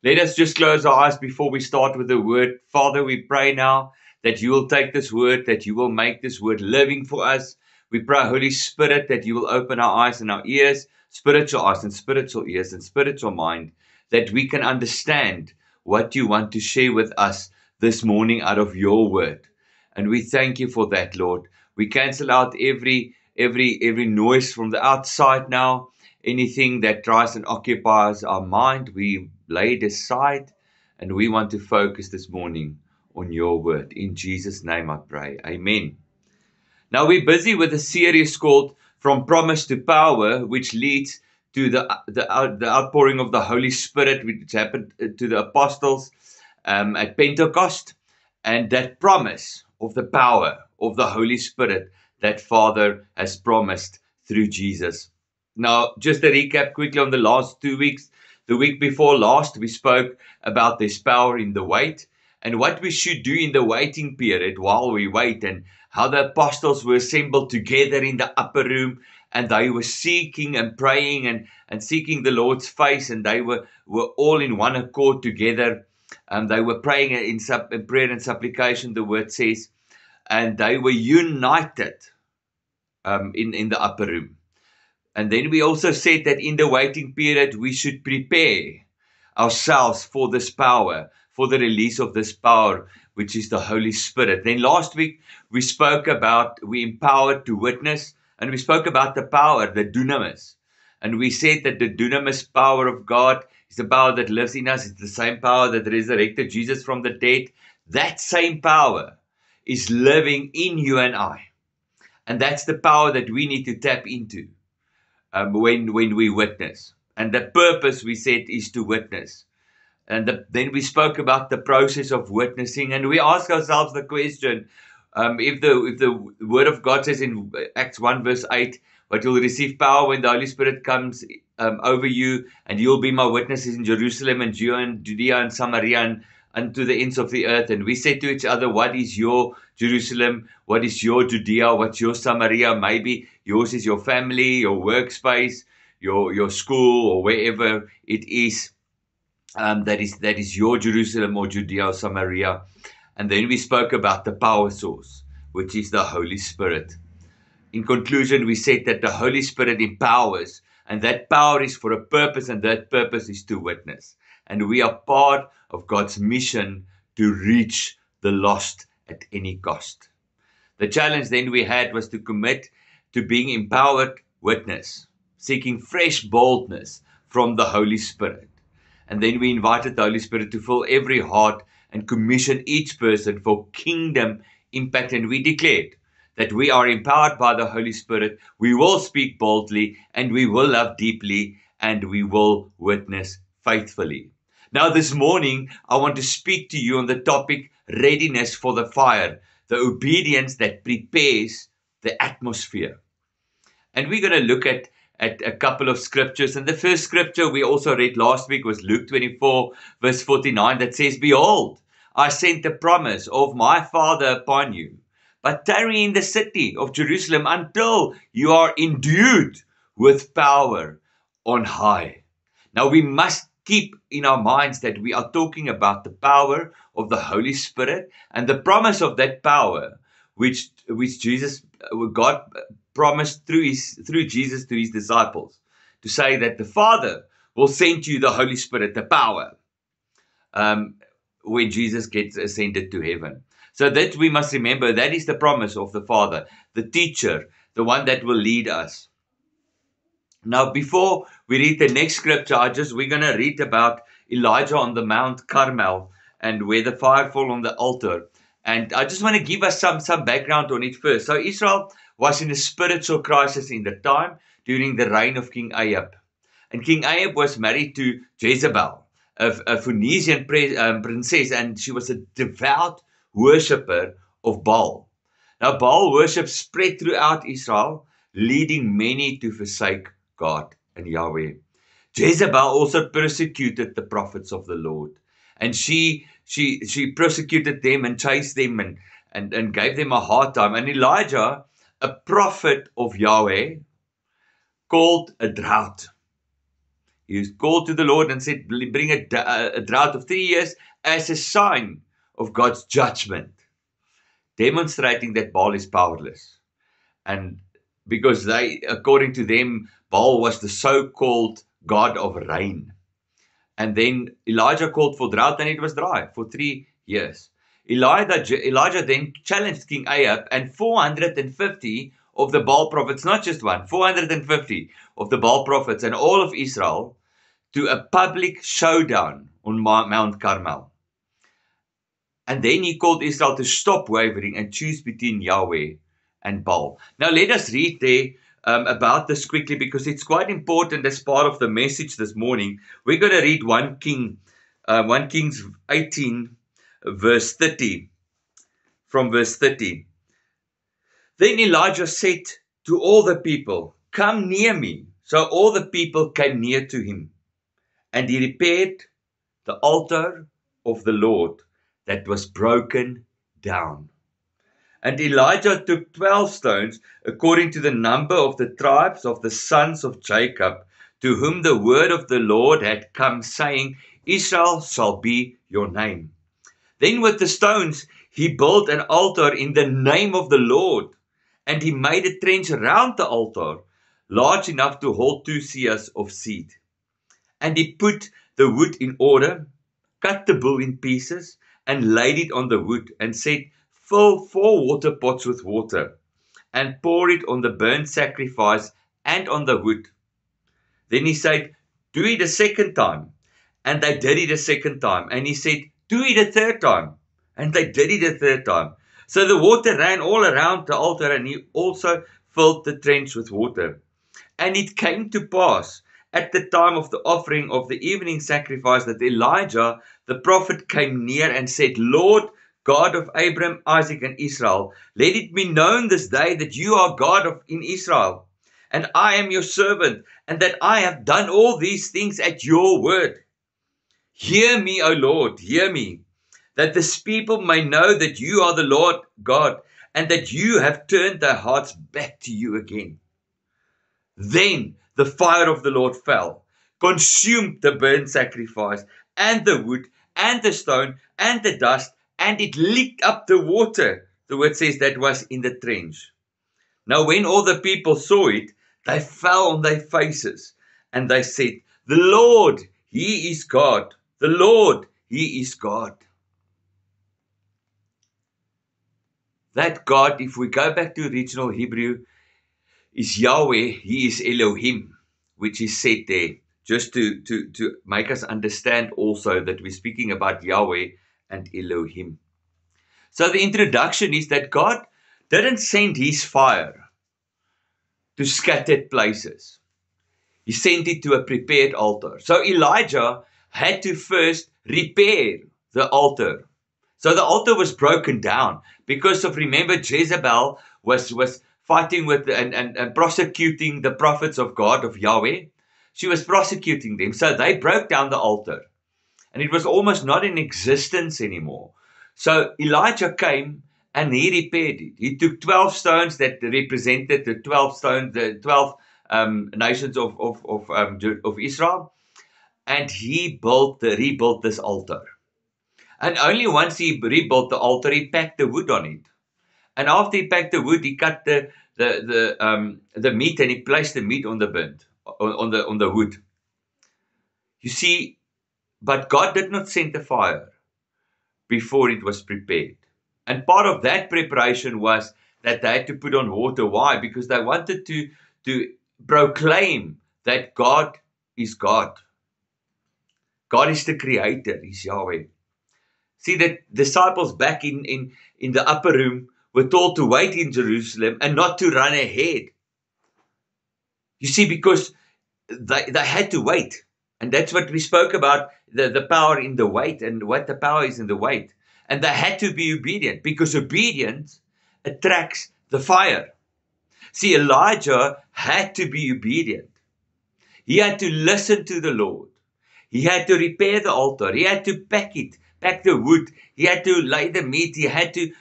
Let us just close our eyes before we start with the word. Father, we pray now that you will take this word, that you will make this word living for us. We pray, Holy Spirit, that you will open our eyes and our ears, spiritual eyes and spiritual ears and spiritual mind, that we can understand what you want to share with us this morning out of your word. And we thank you for that, Lord. We cancel out every noise from the outside now. Anything that tries and occupies our mind, we lay it aside, and we want to focus this morning on your word. In Jesus' name I pray. Amen. Now we're busy with a series called From Promise to Power, which leads to the outpouring of the Holy Spirit, which happened to the apostles at Pentecost, and that promise of the power of the Holy Spirit that Father has promised through Jesus. Now, just a recap quickly on the last 2 weeks. The week before last, we spoke about this power in the wait and what we should do in the waiting period while we wait, and how the apostles were assembled together in the upper room, and they were seeking and praying and seeking the Lord's face, and they were all in one accord together. They were praying in prayer and supplication, the word says, and they were united in the upper room. And then we also said that in the waiting period, we should prepare ourselves for this power, for the release of this power, which is the Holy Spirit. Then last week, we empowered to witness, and we spoke about the power, the dunamis. And we said that the dunamis power of God is the power that lives in us. It's the same power that resurrected Jesus from the dead. That same power is living in you and I. And that's the power that we need to tap into when we witness. And the purpose, we said, is to witness. And then we spoke about the process of witnessing, and we ask ourselves the question, if the Word of God says in Acts 1 verse 8, but you'll receive power when the Holy Spirit comes over you, and you'll be my witnesses in Jerusalem and Judea and Samaria and unto the ends of the earth. And we said to each other, what is your Jerusalem? What is your Judea? What's your Samaria? Maybe yours is your family, your workspace, your school, or wherever it is. That is your Jerusalem or Judea or Samaria. And then we spoke about the power source, which is the Holy Spirit. In conclusion, we said that the Holy Spirit empowers, and that power is for a purpose, and that purpose is to witness. And we are part of God's mission to reach the lost at any cost. The challenge then we had was to commit to being empowered witness, seeking fresh boldness from the Holy Spirit. And then we invited the Holy Spirit to fill every heart and commission each person for kingdom impact. And we declared that we are empowered by the Holy Spirit. We will speak boldly, and we will love deeply, and we will witness faithfully. Now this morning, I want to speak to you on the topic readiness for the fire, the obedience that prepares the atmosphere. And we're going to look at a couple of scriptures. And the first scripture we also read last week was Luke 24, verse 49, that says, behold, I sent the promise of my Father upon you, but tarry in the city of Jerusalem until you are endued with power on high. Now we must keep in our minds that we are talking about the power of the Holy Spirit and the promise of that power, which God promised through Jesus to his disciples, to say that the Father will send you the Holy Spirit, the power, when Jesus gets ascended to heaven. So that we must remember, that is the promise of the Father, the teacher, the one that will lead us. Now, before we read the next scripture, we're going to read about Elijah on the Mount Carmel and where the fire fell on the altar. And I just want to give us some background on it first. So Israel was in a spiritual crisis in the time during the reign of King Ahab. And King Ahab was married to Jezebel, a Phoenician princess, and she was a devout worshipper of Baal. Now, Baal worship spread throughout Israel, leading many to forsake God and Yahweh. Jezebel also persecuted the prophets of the Lord, and she persecuted them and chased them and gave them a hard time. And Elijah, a prophet of Yahweh, called a drought. He called to the Lord and said, bring a drought of 3 years as a sign of God's judgment, demonstrating that Baal is powerless. And because according to them, Baal was the so-called god of rain. And then Elijah called for drought, and it was dry for 3 years. Elijah then challenged King Ahab and 450 of the Baal prophets, not just one, 450 of the Baal prophets and all of Israel, to a public showdown on Mount Carmel. And then he called Israel to stop wavering and choose between Yahweh and Baal. Now let us read there about this quickly, because it's quite important as part of the message this morning. We're going to read 1 Kings 18, verse 30. From verse 30. Then Elijah said to all the people, "Come near me." So all the people came near to him, and he repaired the altar of the Lord that was broken down. And Elijah took 12 stones, according to the number of the tribes of the sons of Jacob, to whom the word of the Lord had come, saying, "Israel shall be your name." Then with the stones he built an altar in the name of the Lord, and he made a trench around the altar, large enough to hold 2 seahs of seed. And he put the wood in order, cut the bull in pieces, and laid it on the wood, and said, "Fill 4 water pots with water, and pour it on the burnt sacrifice and on the wood." Then he said, "Do it a second time." And they did it a second time. And he said, "Do it a third time." And they did it a third time. So the water ran all around the altar, and he also filled the trench with water. And it came to pass at the time of the offering of the evening sacrifice that Elijah the prophet came near and said, "Lord God of Abraham, Isaac, and Israel, let it be known this day that you are God in Israel, and I am your servant, and that I have done all these things at your word. Hear me, O Lord, hear me, that this people may know that you are the Lord God, and that you have turned their hearts back to you again." Then the fire of the Lord fell, consumed the burnt sacrifice, and the wood, and the stone, and the dust, and it licked up the water, the word says, that was in the trench. Now when all the people saw it, they fell on their faces, and they said, "The Lord, He is God. The Lord, He is God." That God, if we go back to original Hebrew, is Yahweh. He is Elohim, which is said there, just to make us understand also that we're speaking about Yahweh and Elohim. So the introduction is that God didn't send His fire to scattered places. He sent it to a prepared altar. So Elijah had to first repair the altar. So the altar was broken down because of, remember, Jezebel was fighting with and prosecuting the prophets of God, of Yahweh. She was prosecuting them. So they broke down the altar, and it was almost not in existence anymore. So Elijah came and he repaired it. He took 12 stones that represented the 12 nations of Israel, and he rebuilt this altar. And only once he rebuilt the altar, he packed the wood on it. And after he packed the wood, he cut the meat, and he placed the meat on the wood. You see, but God did not send the fire before it was prepared. And part of that preparation was that they had to put on water. Why? Because they wanted to proclaim that God is God. God is the creator, He's Yahweh. See, the disciples back in the upper room were told to wait in Jerusalem and not to run ahead. You see, because they had to wait. And that's what we spoke about, the power in the wait, and what the power is in the wait. And they had to be obedient, because obedience attracts the fire. See, Elijah had to be obedient. He had to listen to the Lord. He had to repair the altar. He had to pack the wood. He had to lay the meat. He had to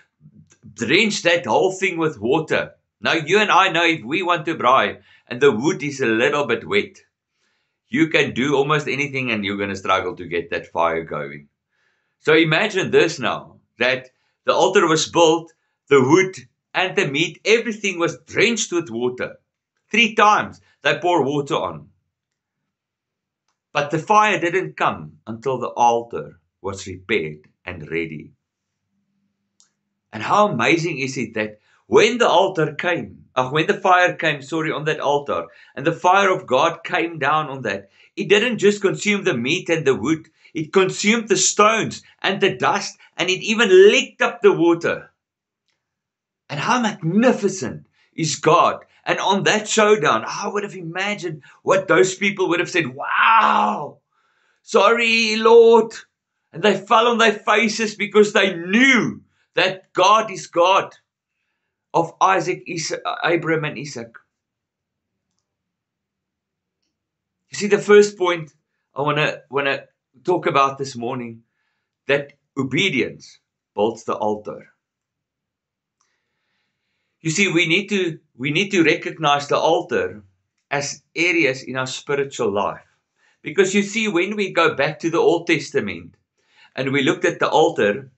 drench that whole thing with water. Now, you and I know, if we want to braai and the wood is a little bit wet, you can do almost anything and you're going to struggle to get that fire going. So imagine this now, that the altar was built, the wood and the meat, everything was drenched with water. 3 times they pour water on. But the fire didn't come until the altar was repaired and ready. And how amazing is it that when the fire came, on that altar, and the fire of God came down on that, it didn't just consume the meat and the wood, it consumed the stones and the dust, and it even licked up the water. And how magnificent is God. And on that showdown, I would have imagined what those people would have said, wow, sorry, Lord. And they fell on their faces because they knew that God is God of Abraham and Isaac. You see, the first point I want to talk about this morning, that obedience builds the altar. You see, we need to recognize the altar as areas in our spiritual life. Because you see, when we go back to the Old Testament and we looked at the altar,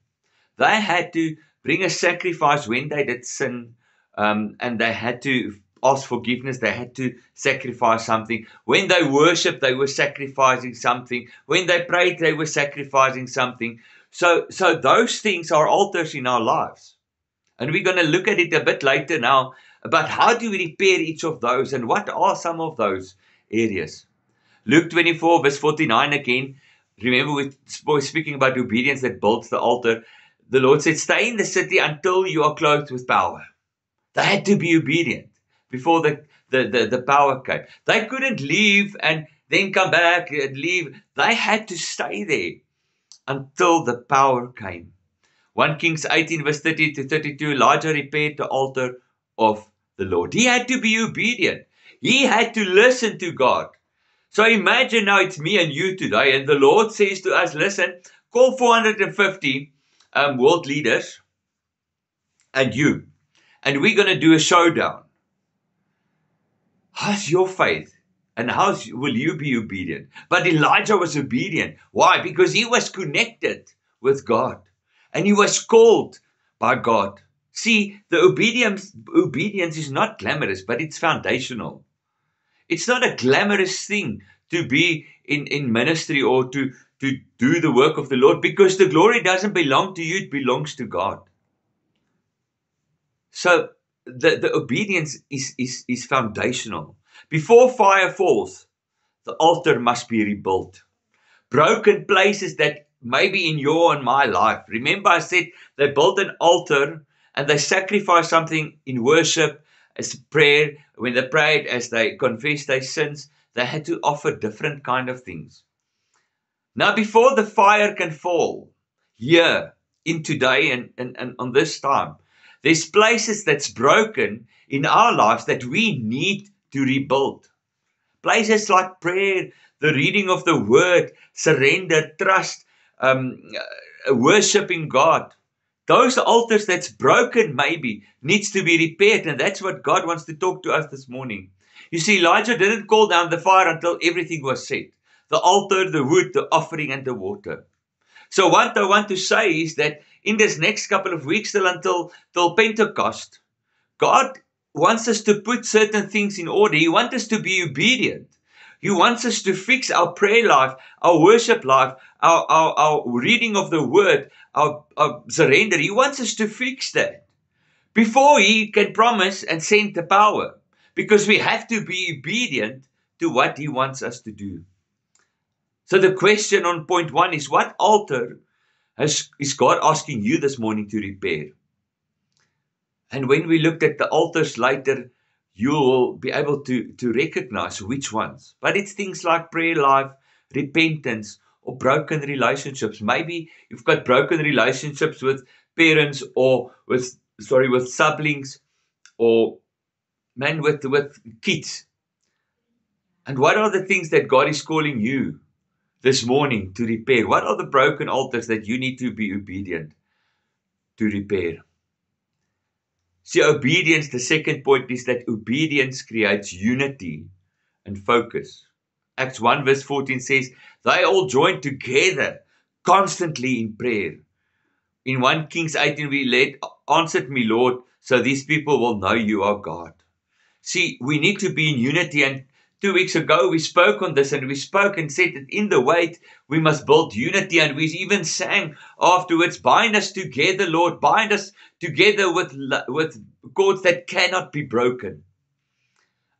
they had to bring a sacrifice when they did sin, and they had to ask forgiveness. They had to sacrifice something. When they worshiped, they were sacrificing something. When they prayed, they were sacrificing something. So those things are altars in our lives. And we're going to look at it a bit later now about how do we repair each of those and what are some of those areas. Luke 24 verse 49 again. Remember, we're speaking about obedience that builds the altar. The Lord said, stay in the city until you are clothed with power. They had to be obedient before the power came. They couldn't leave and then come back and leave. They had to stay there until the power came. 1 Kings 18 verse 30 to 32, Elijah repaired the altar of the Lord. He had to be obedient. He had to listen to God. So imagine now it's me and you today, and the Lord says to us, listen, call 450 world leaders and you, and we're going to do a showdown. How's your faith? And how will you be obedient? But Elijah was obedient. Why? Because he was connected with God. And he was called by God. See, the obedience is not glamorous, but it's foundational. It's not a glamorous thing to be in ministry or to do the work of the Lord, because the glory doesn't belong to you, it belongs to God. So the obedience is foundational. Before fire falls, the altar must be rebuilt. Broken places that maybe in your and my life. Remember I said they built an altar and they sacrificed something in worship, as prayer. When they prayed, as they confessed their sins, they had to offer different kind of things. Now before the fire can fall here in today and on this time, there's places that's broken in our lives that we need to rebuild. Places like prayer, the reading of the word, surrender, trust, worshiping God. Those altars that's broken maybe needs to be repaired, and that's what God wants to talk to us this morning. You see, Elijah didn't call down the fire until everything was set. The altar, the wood, the offering, and the water. So what I want to say is that in this next couple of weeks till Pentecost, God wants us to put certain things in order. He wants us to be obedient. He wants us to fix our prayer life, our worship life, our reading of the word, our surrender. He wants us to fix that before he can promise and send the power, because we have to be obedient to what he wants us to do. So the question on point 1 is, what altar is God asking you this morning to repair? And when we looked at the altars later, you'll be able to recognize which ones. But it's things like prayer life, repentance, or broken relationships. Maybe you've got broken relationships with parents or with siblings, or with kids. And what are the things that God is calling you this morning to repair? What are the broken altars that you need to be obedient to repair? See, obedience, the second point is that obedience creates unity and focus. Acts 1 verse 14 says, they all joined together constantly in prayer. In 1 Kings 18 we read, answered me, Lord, so these people will know you are God. See, we need to be in unity, and 2 weeks ago we spoke on this, and we spoke and said that in the wait we must build unity, and we even sang afterwards, bind us together, Lord, bind us together with cords that cannot be broken.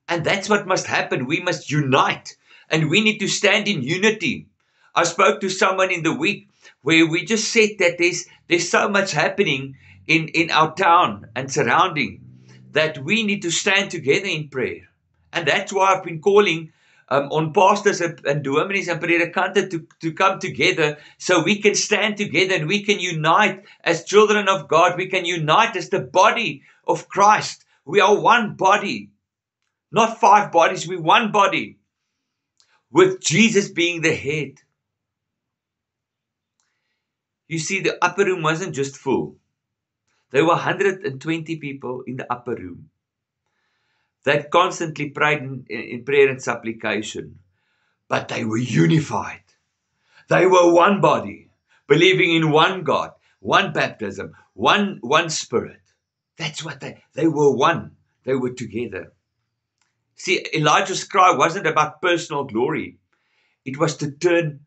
And that's what must happen. We must unite, and we need to stand in unity. I spoke to someone in the week where we just said that there's so much happening in our town and surrounding that we need to stand together in prayer. And that's why I've been calling on pastors and dominees and predikante to come together so we can stand together and we can unite as children of God. We can unite as the body of Christ. We are one body. Not 5 bodies, we're one body, with Jesus being the head. You see, the upper room wasn't just full. There were 120 people in the upper room that constantly prayed in prayer and supplication, but they were unified. They were one body, believing in one God, one baptism, one Spirit. That's what they were one. They were together. See, Elijah's cry wasn't about personal glory. It was to turn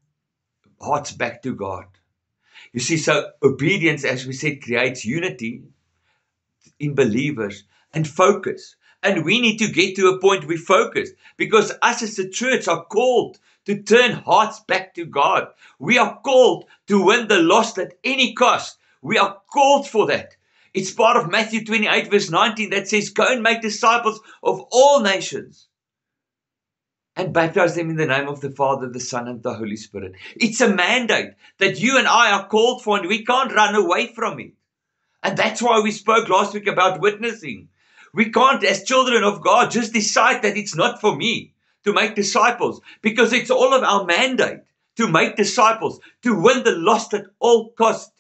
hearts back to God. You see, so obedience, as we said, creates unity in believers and focus. And we need to get to a point we focus, because us as a church are called to turn hearts back to God. We are called to win the lost at any cost. We are called for that. It's part of Matthew 28 verse 19 that says, go and make disciples of all nations and baptize them in the name of the Father, the Son, and the Holy Spirit. It's a mandate that you and I are called for, and we can't run away from it. And that's why we spoke last week about witnessing. We can't, as children of God, just decide that it's not for me to make disciples, because it's all of our mandate to make disciples, to win the lost at all cost.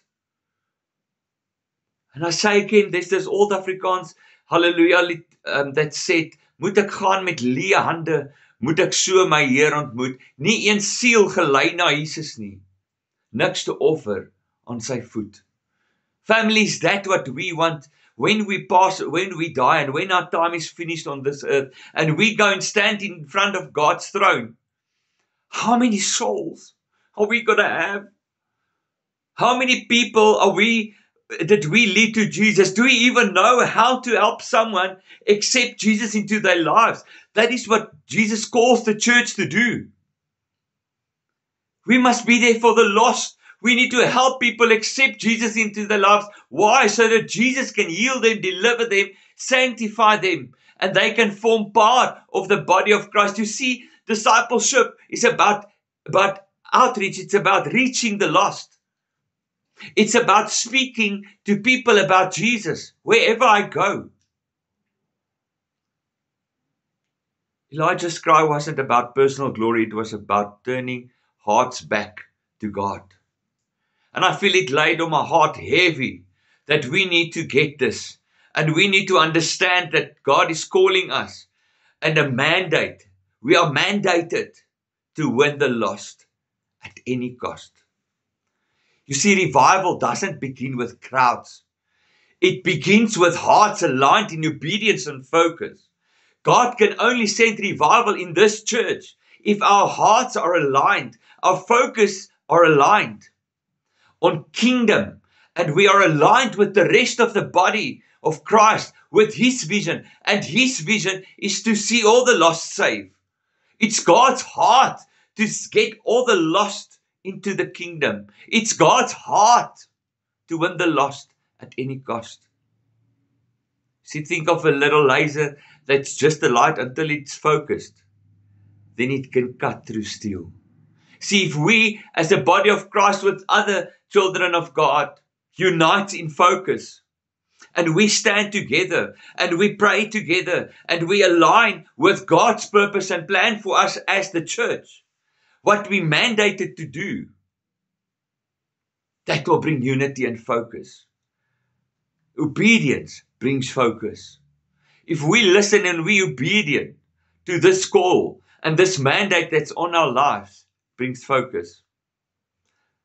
And I say again, there's this old Afrikaans, hallelujah, that said, moet ek gaan met leë hande, moet ek so my Heer ontmoet, nie een siel gelei na Jesus nie, niks te offer aan sy voet. Family, is that what we want when we pass, when we die, and when our time is finished on this earth, and we go and stand in front of God's throne? How many souls are we going to have? How many people did we lead to Jesus? Do we even know how to help someone accept Jesus into their lives? That is what Jesus calls the church to do. We must be there for the lost. We need to help people accept Jesus into their lives. Why? So that Jesus can heal them, deliver them, sanctify them, and they can form part of the body of Christ. You see, discipleship is about outreach. It's about reaching the lost. It's about speaking to people about Jesus wherever I go. Elijah's cry wasn't about personal glory. It was about turning hearts back to God. And I feel it laid on my heart heavy that we need to get this. And we need to understand that God is calling us, and a mandate. We are mandated to win the lost at any cost. You see, revival doesn't begin with crowds. It begins with hearts aligned in obedience and focus. God can only send revival in this church if our hearts are aligned, our focus are aligned on kingdom, and we are aligned with the rest of the body of Christ, with His vision. And His vision is to see all the lost saved. It's God's heart to get all the lost into the kingdom. It's God's heart to win the lost at any cost. See, think of a little laser that's just a light until it's focused. Then it can cut through steel. See, if we, as a body of Christ with other children of God, unite in focus, and we stand together, and we pray together, and we align with God's purpose and plan for us as the church, what we mandated to do, that will bring unity and focus. Obedience brings focus. If we listen and we obedient to this call, And this mandate that's on our lives brings focus.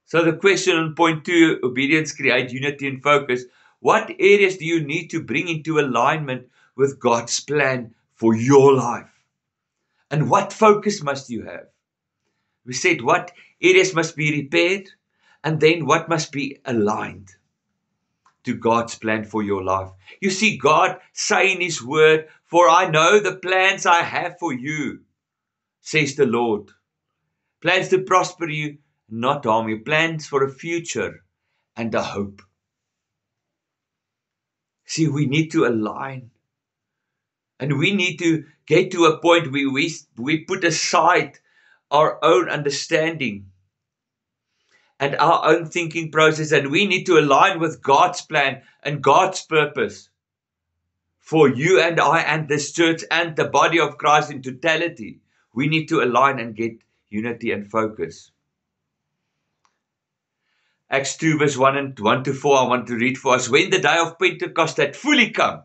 So the question on point 2, obedience creates unity and focus. What areas do you need to bring into alignment with God's plan for your life? And what focus must you have? We said what areas must be repaired, and then what must be aligned to God's plan for your life. You see, God say in His word, "For I know the plans I have for you," says the Lord. Plans to prosper you, not harm you. Plans for a future and a hope. See, we need to align. And we need to get to a point where we put aside our own understanding and our own thinking process, and we need to align with God's plan and God's purpose for you and I and this church and the body of Christ in totality. We need to align and get unity and focus. Acts 2 verse 1 to 4, I want to read for us. When the day of Pentecost had fully come,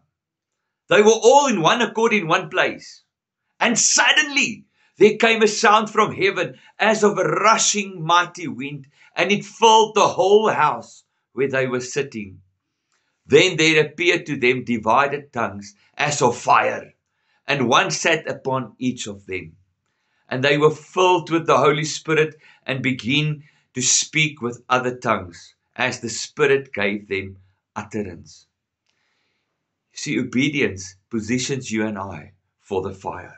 they were all in one accord in one place. And suddenly there came a sound from heaven as of a rushing mighty wind, and it filled the whole house where they were sitting. Then there appeared to them divided tongues as of fire, and one sat upon each of them. And they were filled with the Holy Spirit and began to speak with other tongues as the Spirit gave them utterance. See, obedience positions you and I for the fire.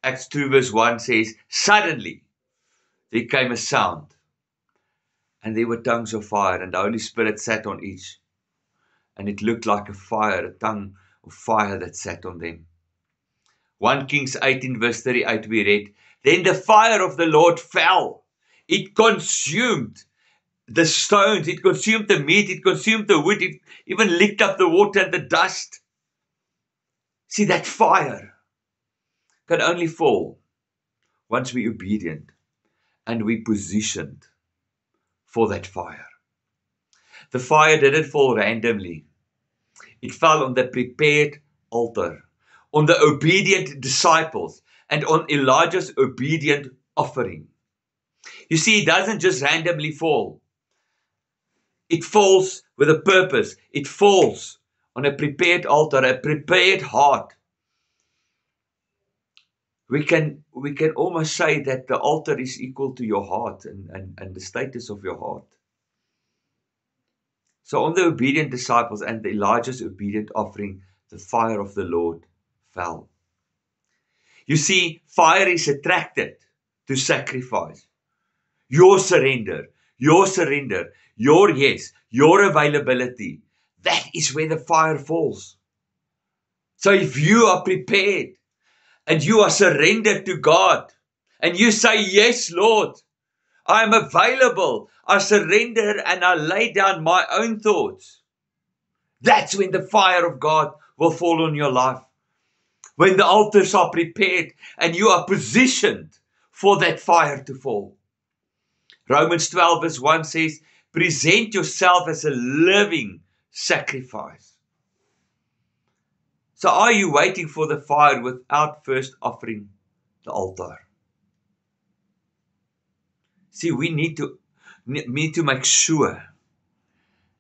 Acts 2 verse 1 says, suddenly there came a sound, and there were tongues of fire, and the Holy Spirit sat on each. And it looked like a fire, a tongue of fire that sat on them. 1 Kings 18 verse 38 we read, then the fire of the Lord fell. It consumed the stones, it consumed the meat, it consumed the wood, it even licked up the water and the dust. See, that fire can only fall once we're obedient and we positioned for that fire. The fire didn't fall randomly. It fell on the prepared altar, on the obedient disciples, and on Elijah's obedient offering. You see, it doesn't just randomly fall. It falls with a purpose. It falls on a prepared altar, a prepared heart. We can almost say that the altar is equal to your heart and the status of your heart. So on the obedient disciples and Elijah's obedient offering, the fire of the Lord fell. You see, fire is attracted to sacrifice. Your surrender, your yes, your availability. That is where the fire falls. So if you are prepared and you are surrendered to God and you say, yes, Lord, I am available. I surrender and I lay down my own thoughts. That's when the fire of God will fall on your life. When the altars are prepared and you are positioned for that fire to fall. Romans 12 verse 1 says, present yourself as a living sacrifice. So are you waiting for the fire without first offering the altar? See, we need to make sure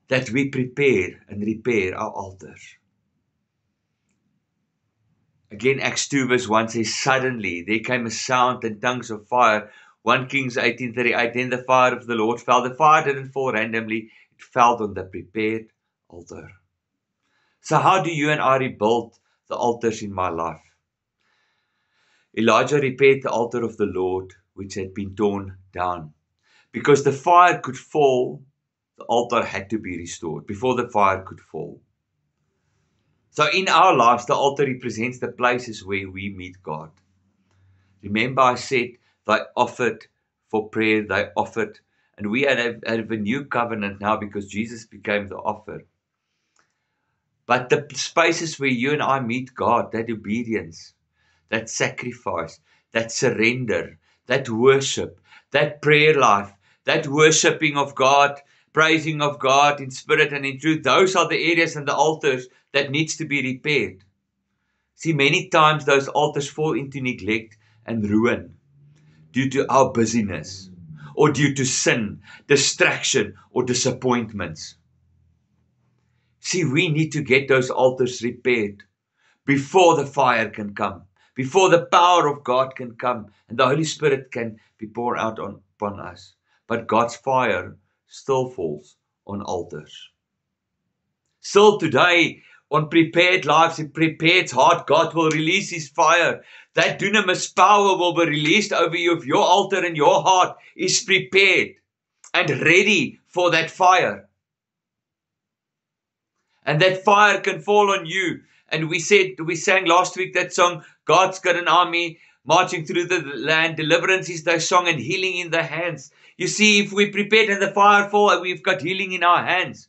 that we prepare and repair our altars. Again, Acts 2 verse 1 says, suddenly there came a sound and tongues of fire. 1 Kings 18:38, then the fire of the Lord fell. The fire didn't fall randomly. It fell on the prepared altar. So how do you and I rebuild the altars in my life? Elijah repaired the altar of the Lord, which had been torn down. Because the fire could fall, the altar had to be restored before the fire could fall. So in our lives, the altar represents the places where we meet God. Remember I said, they offered for prayer, they offered, and we have a new covenant now because Jesus became the offer. But the spaces where you and I meet God, that obedience, that sacrifice, that surrender, that worship, that prayer life, that worshiping of God, praising of God in spirit and in truth, those are the areas and the altars that needs to be repaired. See, many times those altars fall into neglect and ruin due to our busyness or due to sin, distraction, or disappointments. See, we need to get those altars repaired before the fire can come, before the power of God can come and the Holy Spirit can be poured out upon us. But God's fire still falls on altars. Still today, on prepared lives, in prepared heart, God will release His fire. That dunamis power will be released over you if your altar and your heart is prepared and ready for that fire. And that fire can fall on you. And we sang last week that song, God's got an army marching through the land. Deliverance is thy song and healing in thy hands. You see, if we prepared and the fire fall, we've got healing in our hands.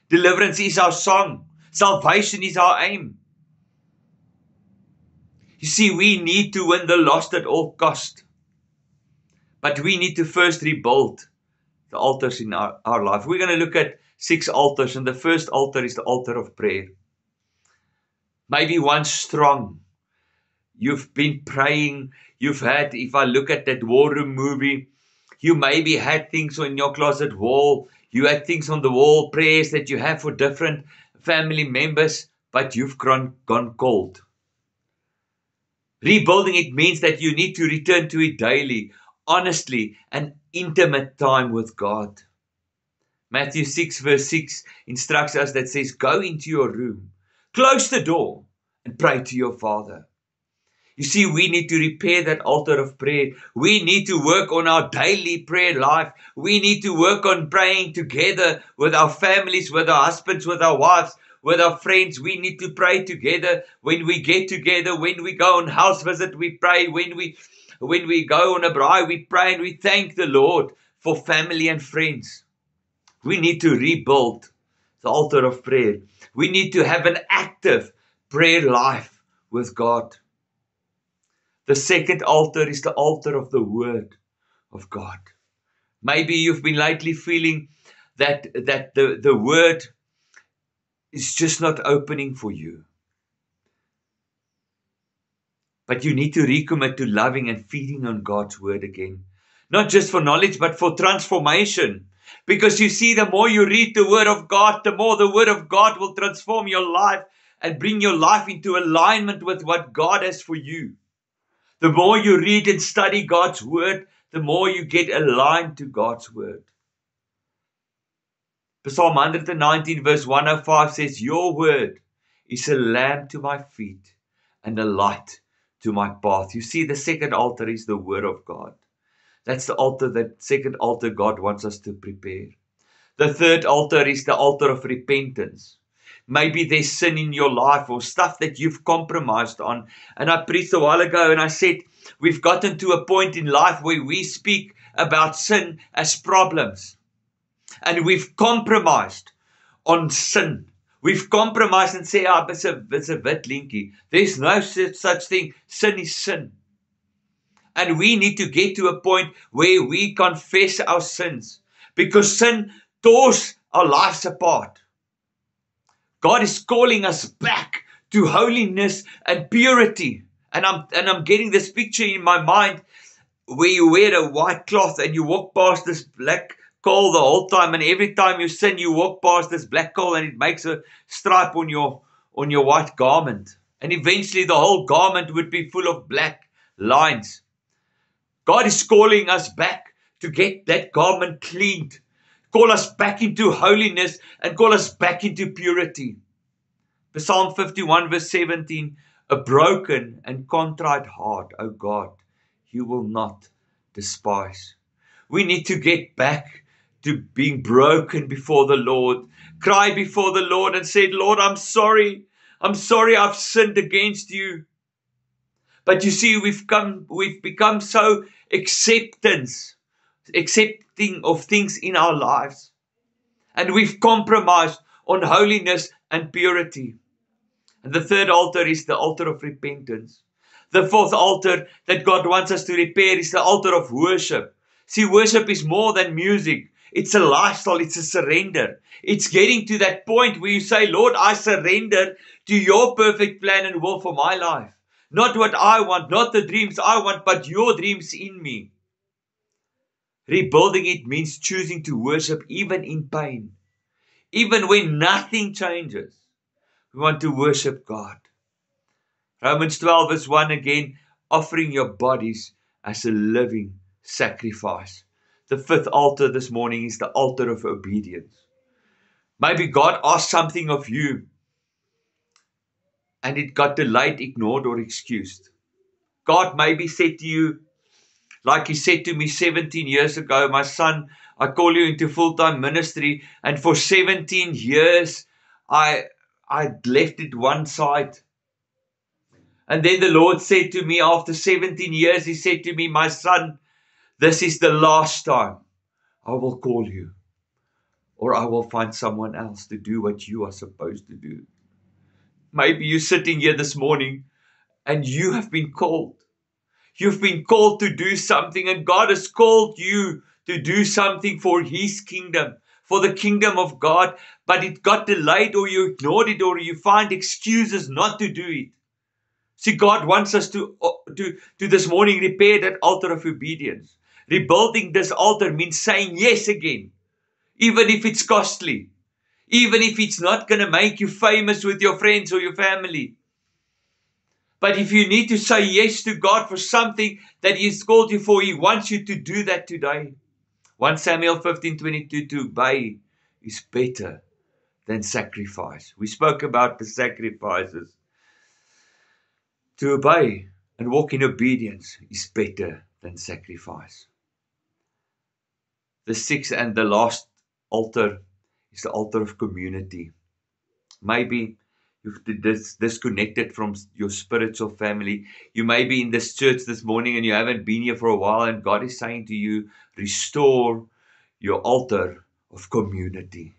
Deliverance is our song. Salvation is our aim. You see, we need to win the lost at all cost. But we need to first rebuild the altars in our life. We're going to look at 6 altars, and the first altar is the altar of prayer. Maybe one strong. You've been praying. You've had, if I look at that War Room movie, you maybe had things on your closet wall. You had things on the wall, prayers that you have for different family members, but you've gone cold. Rebuilding it means that you need to return to it daily, honestly, and intimate time with God. Matthew 6 verse 6 instructs us that says, go into your room, close the door, and pray to your Father. You see, we need to repair that altar of prayer. We need to work on our daily prayer life. We need to work on praying together with our families, with our husbands, with our wives, with our friends. We need to pray together. When we get together, when we go on house visit, we pray. When we go on a braai, we pray and we thank the Lord for family and friends. We need to rebuild the altar of prayer. We need to have an active prayer life with God. The second altar is the altar of the Word of God. Maybe you've been lately feeling that the Word is just not opening for you. But you need to recommit to loving and feeding on God's Word again. Not just for knowledge, but for transformation. Because you see, the more you read the Word of God, the more the Word of God will transform your life and bring your life into alignment with what God has for you. The more you read and study God's Word, the more you get aligned to God's Word. Psalm 119 verse 105 says, your Word is a lamp to my feet and a light to my path. You see, the second altar is the Word of God. That's the altar, that second altar God wants us to prepare. The third altar is the altar of repentance. Maybe there's sin in your life or stuff that you've compromised on. And I preached a while ago and I said, we've gotten to a point in life where we speak about sin as problems. And we've compromised on sin. We've compromised and say, it's a bit linky. There's no such thing. Sin is sin. And we need to get to a point where we confess our sins. Because sin tears our lives apart. God is calling us back to holiness and purity. And I'm getting this picture in my mind where you wear a white cloth and you walk past this black coal the whole time. And every time you sin, you walk past this black coal and it makes a stripe on your white garment. And eventually the whole garment would be full of black lines. God is calling us back to get that garment cleaned. Call us back into holiness and call us back into purity. Psalm 51 verse 17, a broken and contrite heart, O God, you will not despise. We need to get back to being broken before the Lord. Cry before the Lord and say, Lord, I'm sorry. I'm sorry I've sinned against you. But you see, we've become so accepting of things in our lives. And we've compromised on holiness and purity. And the third altar is the altar of repentance. The fourth altar that God wants us to repair is the altar of worship. See, worship is more than music. It's a lifestyle. It's a surrender. It's getting to that point where you say, Lord, I surrender to your perfect plan and will for my life. Not what I want, not the dreams I want, but your dreams in me. Rebuilding it means choosing to worship even in pain. Even when nothing changes, we want to worship God. Romans 12 verse 1 again, offering your bodies as a living sacrifice. The fifth altar this morning is the altar of obedience. Maybe God asked something of you and it got delayed, ignored, or excused. God maybe said to you, like He said to me 17 years ago, my son, I call you into full-time ministry, and for 17 years I left it one side. And then the Lord said to me after 17 years, He said to me, my son, this is the last time I will call you, or I will find someone else to do what you are supposed to do. Maybe you're sitting here this morning and you have been called. You've been called to do something, and God has called you to do something for His kingdom, for the kingdom of God, but it got delayed, or you ignored it, or you find excuses not to do it. See, God wants us to this morning repair that altar of obedience. Rebuilding this altar means saying yes again, even if it's costly, even if it's not going to make you famous with your friends or your family. But if you need to say yes to God for something that He has called you for, He wants you to do that today. 1 Samuel 15:22, to obey is better than sacrifice. We spoke about the sacrifices. To obey and walk in obedience is better than sacrifice. The sixth and the last altar is the altar of community. Maybe you've disconnected from your spiritual family. You may be in this church this morning and you haven't been here for a while, and God is saying to you, restore your altar of community.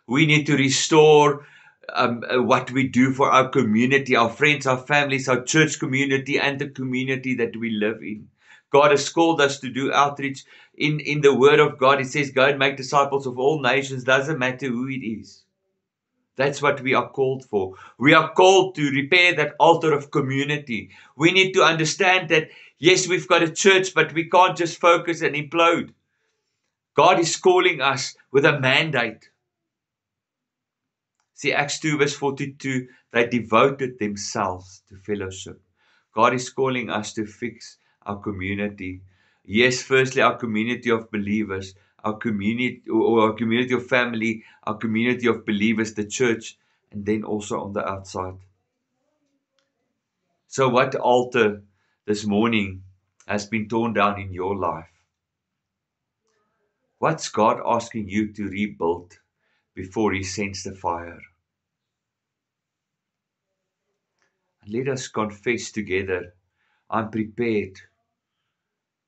We need to restore what we do for our community, our friends, our families, our church community, and the community that we live in. God has called us to do outreach in the Word of God. It says, go and make disciples of all nations. Doesn't matter who it is. That's what we are called for. We are called to repair that altar of community. We need to understand that, yes, we've got a church, but we can't just focus and implode. God is calling us with a mandate. See, Acts 2 verse 42, they devoted themselves to fellowship. God is calling us to fix our community. Yes, firstly, our community of believers, our community or our community of family, our community of believers, the church, and then also on the outside. So what altar this morning has been torn down in your life? What's God asking you to rebuild before He sends the fire? Let us confess together, I'm prepared.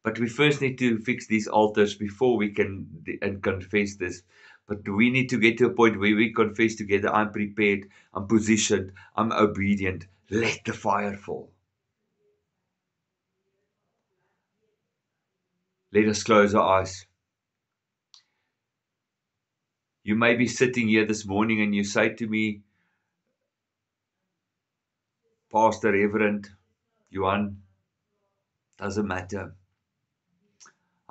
But we first need to fix these altars before we can and confess this. But we need to get to a point where we confess together, I'm prepared, I'm positioned, I'm obedient. Let the fire fall. Let us close our eyes. You may be sitting here this morning and you say to me, Pastor, Reverend, Johan, doesn't matter.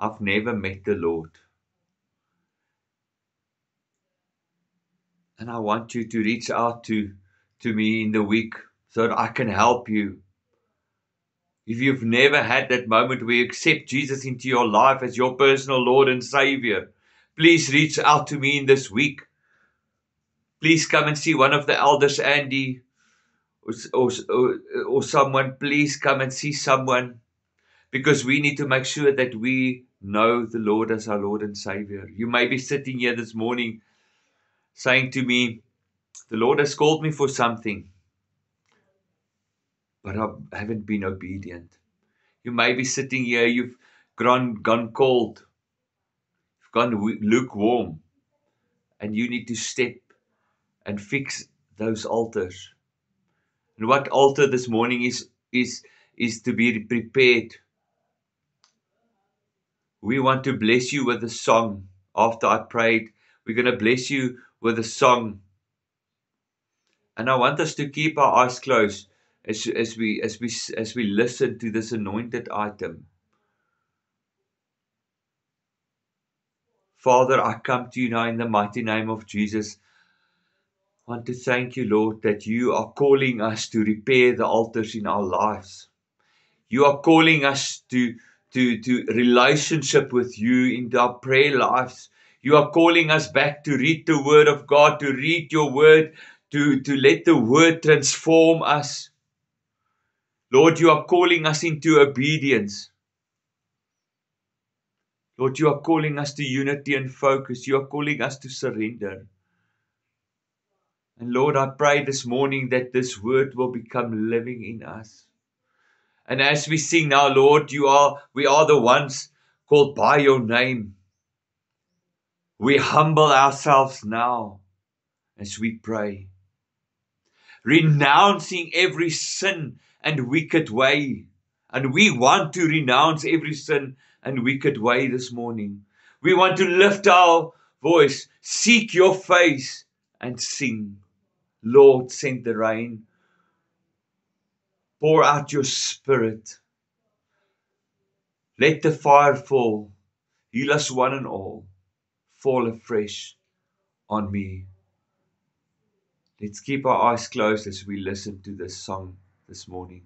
I've never met the Lord. And I want you to reach out to me in the week so that I can help you. If you've never had that moment where you accept Jesus into your life as your personal Lord and Savior, please reach out to me in this week. Please come and see one of the elders, Andy, or someone. Please come and see someone, because we need to make sure that we know the Lord as our Lord and Savior. You may be sitting here this morning saying to me, the Lord has called me for something, but I haven't been obedient. You may be sitting here, you've gone cold, you've gone lukewarm, and you need to step and fix those altars. And what altar this morning is to be prepared. We want to bless you with a song. after I prayed. We're going to bless you with a song. And I want us to keep our eyes closed as we listen to this anointed item. Father, I come to you now in the mighty name of Jesus. I want to thank you, Lord, that you are calling us to repair the altars in our lives. You are calling us to relationship with you in our prayer lives. You are calling us back to read the word of God, to read your word, to let the word transform us. Lord, you are calling us into obedience. Lord, you are calling us to unity and focus. You are calling us to surrender. And Lord, I pray this morning that this word will become living in us. And as we sing now, Lord, we are the ones called by your name. We humble ourselves now as we pray, renouncing every sin and wicked way. And we want to renounce every sin and wicked way this morning. We want to lift our voice, seek your face, and sing. Lord, send the rain. Pour out your spirit. Let the fire fall. Heal us one and all. Fall afresh on me. Let's keep our eyes closed as we listen to this song this morning.